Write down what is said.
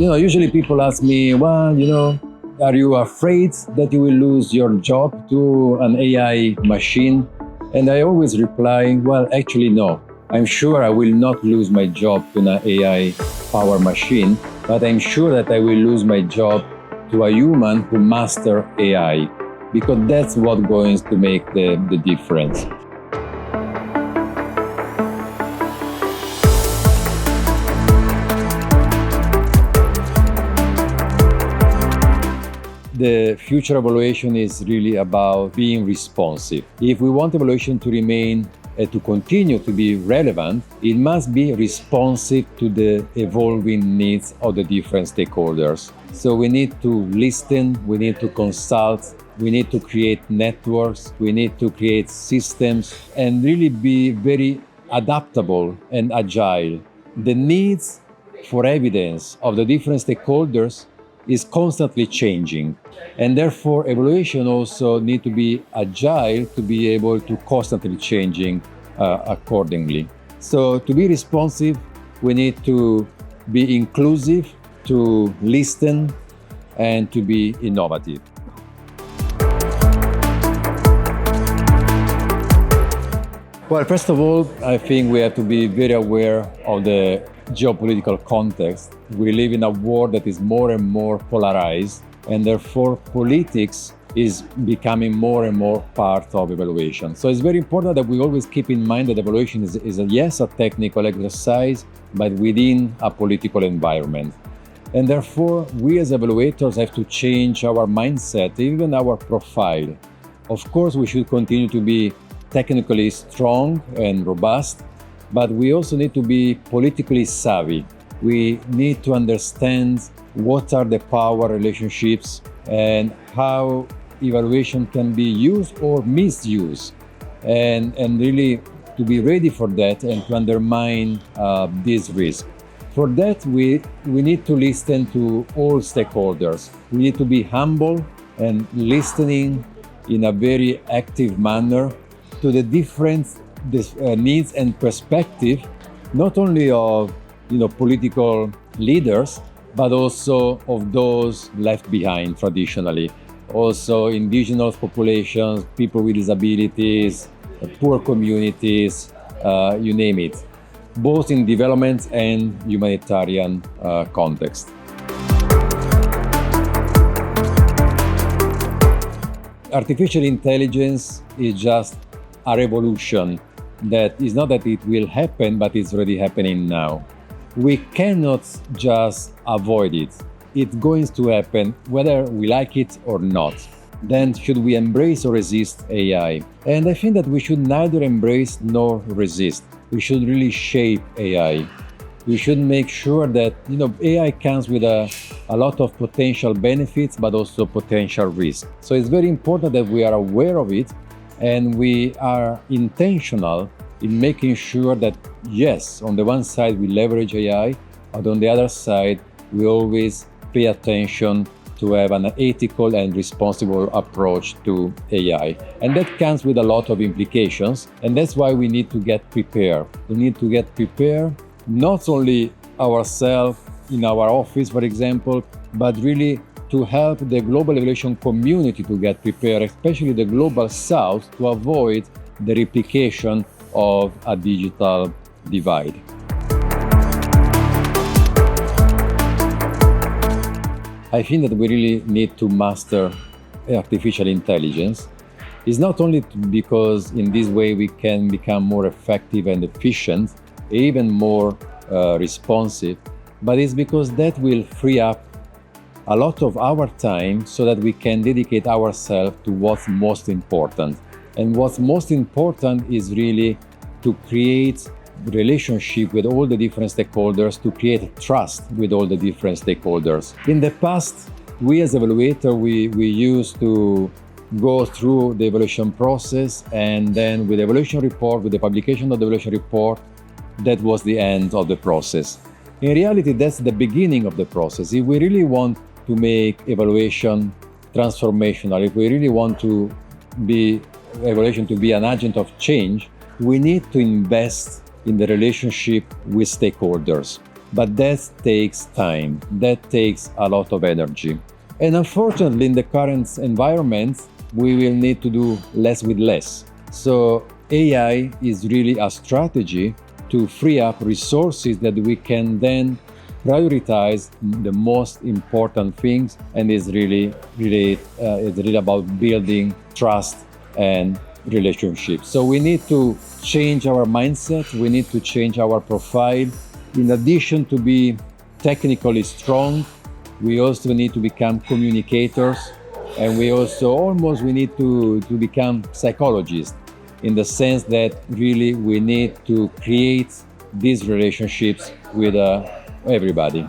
Usually people ask me, well, are you afraid that you will lose your job to an AI machine? And I always reply, well, actually, no. I'm sure I will not lose my job to an AI power machine, but I'm sure that I will lose my job to a human who master AI, because that's what's going to make the difference. The future evaluation is really about being responsive. If we want evaluation to remain to continue to be relevant, it must be responsive to the evolving needs of the different stakeholders. So we need to listen, we need to consult, we need to create networks, we need to create systems, and really be very adaptable and agile. The needs for evidence of the different stakeholders is constantly changing, and therefore evaluation also need to be agile to be able to constantly changing accordingly. So to be responsive, we need to be inclusive, to listen, and to be innovative. Well, first of all, I think we have to be very aware of the geopolitical context. We live in a world that is more and more polarized, and therefore politics is becoming more and more part of evaluation. So it's very important that we always keep in mind that evaluation is a technical exercise, but within a political environment. And therefore, we as evaluators have to change our mindset, even our profile. Of course, we should continue to be technically strong and robust, but we also need to be politically savvy. We need to understand what are the power relationships and how evaluation can be used or misused, and really to be ready for that and to undermine this risk. For that, we need to listen to all stakeholders. We need to be humble and listening in a very active manner to the different needs and perspective, not only of political leaders, but also of those left behind traditionally. Also indigenous populations, people with disabilities, poor communities, you name it, both in development and humanitarian context. Artificial intelligence is just a revolution that is not that it will happen, but it's already happening now. We cannot just avoid it. It's going to happen whether we like it or not. Then should we embrace or resist AI? And I think that we should neither embrace nor resist. We should really shape AI. We should make sure that AI comes with a lot of potential benefits, but also potential risks. So it's very important that we are aware of it, and we are intentional in making sure that, yes, on the one side we leverage AI, but on the other side we always pay attention to have an ethical and responsible approach to AI. And that comes with a lot of implications, and that's why we need to get prepared. We need to get prepared, not only ourselves in our office, for example, but really to help the global evaluation community to get prepared, especially the global south, to avoid the replication of a digital divide. I think that we really need to master artificial intelligence. It's not only because in this way we can become more effective and efficient, even more responsive, but it's because that will free up a lot of our time so that we can dedicate ourselves to what's most important. And what's most important is really to create relationship with all the different stakeholders, to create trust with all the different stakeholders. In the past, we as evaluator, we used to go through the evaluation process, and then with the evaluation report, with the publication of the evaluation report, that was the end of the process. In reality, that's the beginning of the process. If we really want to make evaluation transformational, if we really want to be evaluation to be an agent of change, we need to invest in the relationship with stakeholders. But that takes time, that takes a lot of energy. And unfortunately, in the current environment, we will need to do less with less. So AI is really a strategy to free up resources that we can then prioritize the most important things, and it's really about building trust and relationships. So we need to change our mindset, we need to change our profile. In addition to be technically strong, we also need to become communicators, and we need to become psychologists, in the sense that really we need to create these relationships with everybody.